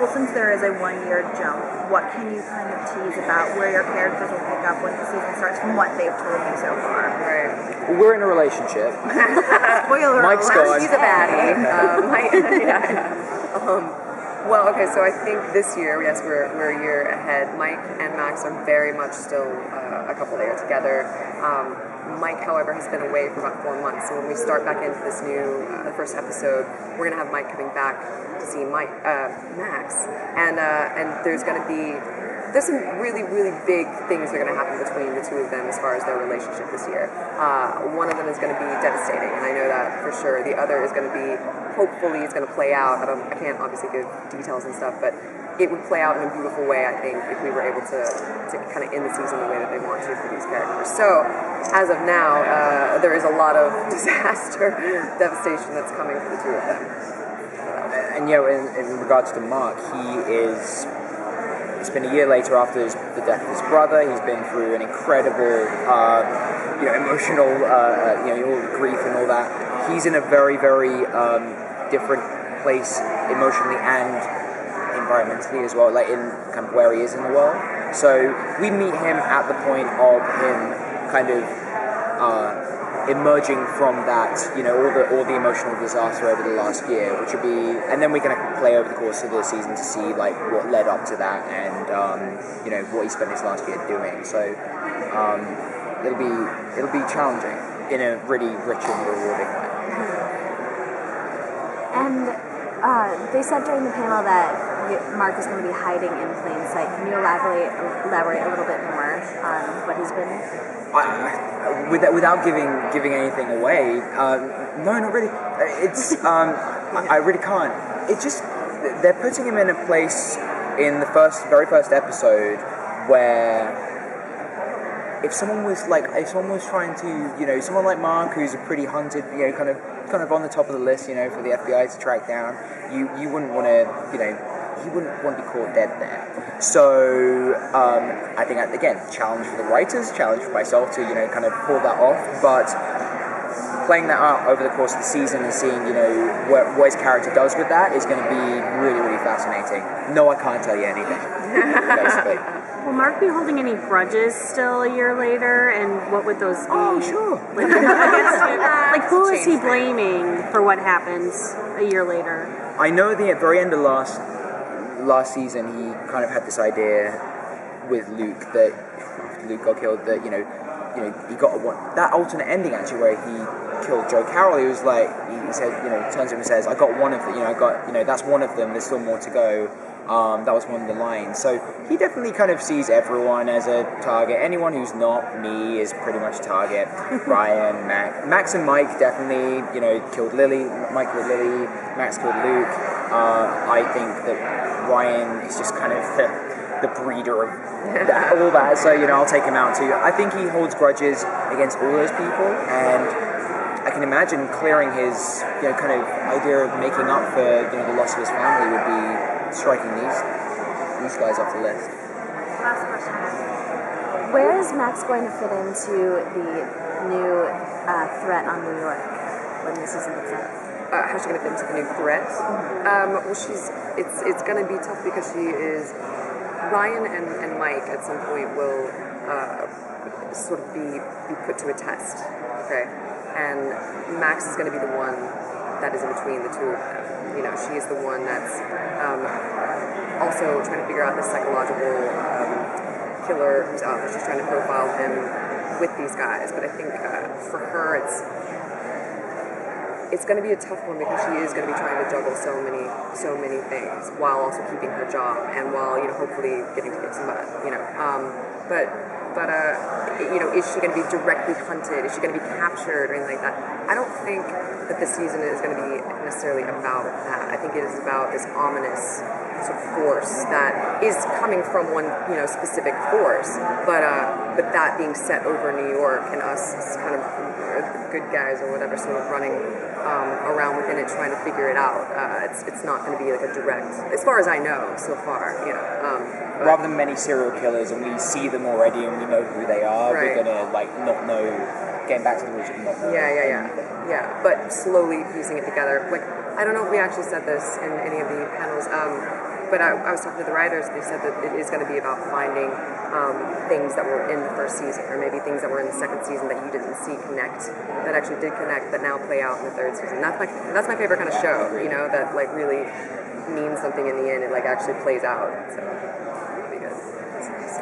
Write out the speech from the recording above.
Well, since there is a 1-year jump, what can you kind of tease about where your characters will pick up when the season starts from what they've told you so far? Right. Well, we're in a relationship. Spoiler Mike's alert. gone. He's a baddie. Well, okay, so I think this year, yes, we're a year ahead. Mike and Max are very much still a couple that are together. Mike, however, has been away for about 4 months. So when we start back into this new, the first episode, we're going to have Mike coming back to see Max. And there's some really, really big things that are going to happen between the two of them as far as their relationship this year. One of them is going to be devastating, and I know that for sure. The other is going to be, hopefully, it's going to play out. I can't obviously give details and stuff, but it would play out in a beautiful way, I think, if we were able to kind of end the season the way that they want to for these characters. So, as of now, there is a lot of disaster, devastation that's coming for the two of them. And in regards to Mark, it's been a year later after the death of his brother. He's been through an incredible, emotional, all the grief and all that. He's in a very, very different place emotionally and environmentally as well, like in kind of where he is in the world. So we meet him at the point of him kind of emerging from that, all the emotional disaster over the last year, which would be, and then we're going to play over the course of the season to see like what led up to that and what he spent his last year doing. So it'll be challenging in a really rich and rewarding way. And they said during the panel that Mark is going to be hiding in plain sight. Can you elaborate a little bit more on what he's been? Without giving anything away, no, not really. It's I really can't. It's just they're putting him in a place in the very first episode where if someone was trying to, someone like Mark, who's a pretty hunted, kind of on the top of the list, for the FBI to track down, you wouldn't want to, he wouldn't want to be caught dead there. So I think, again, challenge for the writers, challenge for myself to, kind of pull that off. But playing that out over the course of the season and seeing, what his character does with that is going to be really, really fascinating. No, I can't tell you anything, basically. Will Mark be holding any grudges still a year later, and what would those be? Oh, sure. Like who is he blaming for what happens a year later? I know at the very end of last season, he kind of had this idea with Luke that after Luke got killed, that he got that alternate ending actually where he killed Joe Carroll. He was like, he said, turns to him and says, "I got one of them. I got, that's one of them. There's still more to go." That was one of the lines. So he definitely kind of sees everyone as a target. Anyone who's not me is pretty much a target. Ryan, Max and Mike definitely, killed Lily. Mike killed Lily. Max killed Luke. I think that Ryan is just kind of the breeder of all that. So, I'll take him out too. I think he holds grudges against all those people, and I can imagine clearing his, kind of idea of making up for, the loss of his family would be striking these guys off the list. Last question. Where is Max going to fit into the new threat on New York when the season gets out? How's she going to fit into the new threat? Well, it's going to be tough because she is, Ryan and Mike at some point will sort of be put to a test, okay? And Max is going to be the one that is in between the two of them. She is the one that's also trying to figure out the psychological killer. She's trying to profile him with these guys. But I think for her, it's going to be a tough one because she is going to be trying to juggle so many things while also keeping her job and while hopefully getting to kick some butt. But is she going to be directly hunted? Is she going to be captured or anything like that? I don't think that this season is going to be necessarily about that. I think it is about this ominous sort of force that is coming from one, specific force. But that being set over New York and us as kind of good guys or whatever, sort of running around within it, trying to figure it out. It's not going to be like a direct, as far as I know so far. Rather than many serial killers, and we see them already, and we know who they are. Right. We're gonna not know. Getting back to the roots of not knowing. Yeah. But slowly piecing it together. Like, I don't know if we actually said this in any of the panels. but I was talking to the writers, and they said that it is going to be about finding things that were in the first season, or maybe things that were in the second season that you didn't see connect, that actually did connect, that now play out in the third season. That's my favorite kind of show, that like really means something in the end. It like actually plays out. So.